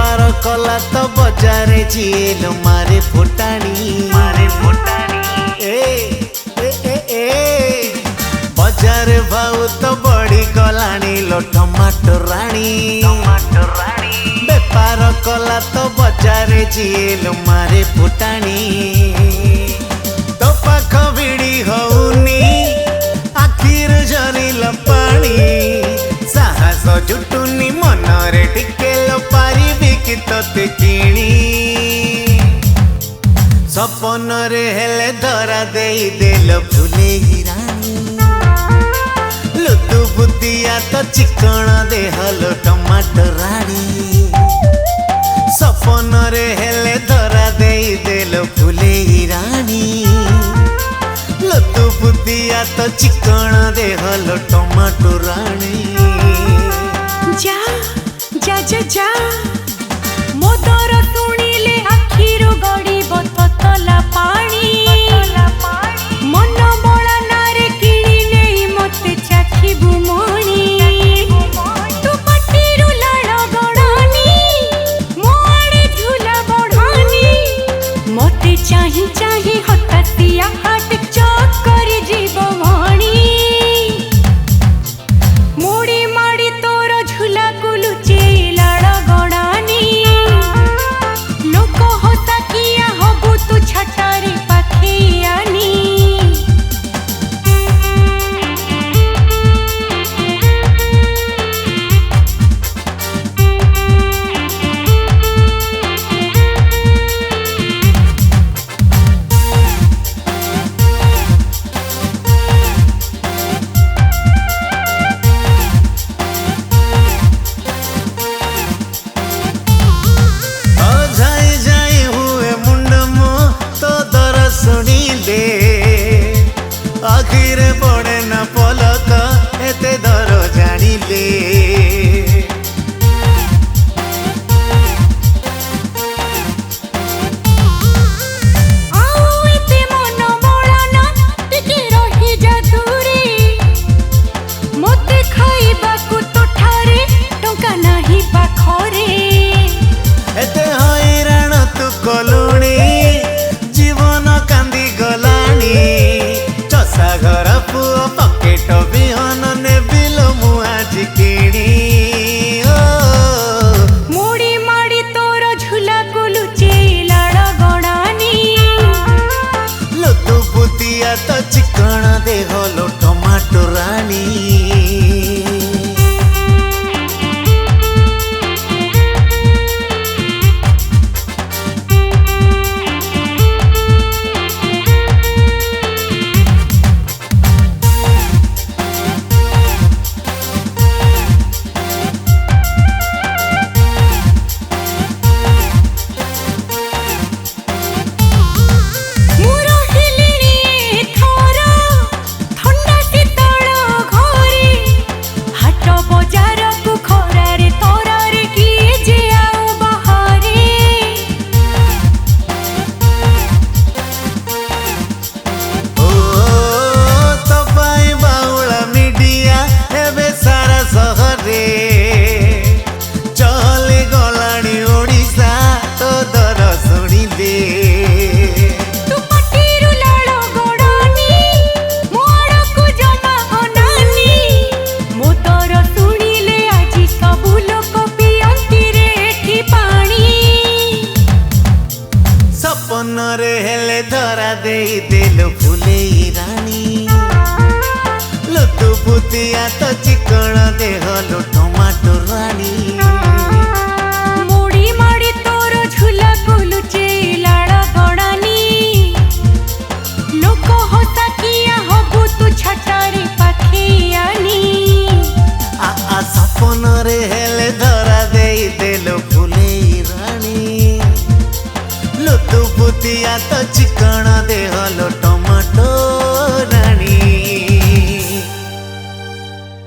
बेपार कला तो बजार झील मारे फुटाणी बजार भाव तो बड़ी गलाणी लो टमाटर राणी बेपार कला तो बजार झील मारे फुटाणी तो पाख भिड़ी होनी आखिर झरिल पानी साहस जुटुनी मनरे टिकेल पारिबी कि तते किणी सपन रे हेले धरा देई देल फुलेई रानी लुतु बुद्धिया तो चिकण देहल टमाटर रानी सपन रे हेले धरा देई देल फुलेई रानी लुतु बुद्धिया तो चिकण देहल टमाटर रानी जा जा जा जा मोदर सुनिले आखिरु गड़ीब ततला पानी मन बड़ा नारे किणिले मते चाखिबु मणी तू पट्टीरु लाड़ गड़ानी मो आड़े झूला बढ़ानी मते चाही चाही हतासिया हाट चौक करी जीव मणी मोड़ी माड़ी तोर झूला कुलुचे लाड़ गड़ानी लोक होता किया हबु तू छटारी पाखियानी आखिर पड़े न पलक एते दर जानिले एते हैरान तू कलुणी जीवन कांदी गलानी चषा घर पुओ पकेट बिहन ने बिल मुआज किणी मोड़ी माड़ी तोर झूला कुलुचे लाड़ गड़ानी लुतु बुतिया तो चिकण देहलो टमाटर रानी सपन रे हेले धरा देई देल फुलेई रानी लुतु बुतिया तो चिकण देहलो टमाटर रानी मोड़ी माड़ी तोर झूला कुलुचे लाड़ गड़ानी लोक होता किया हबु तू छटारी पाखियानी आ सपन रे हेले धरा देई देल फुलेई रानी लुतु बुतिया तो चिकण देहलो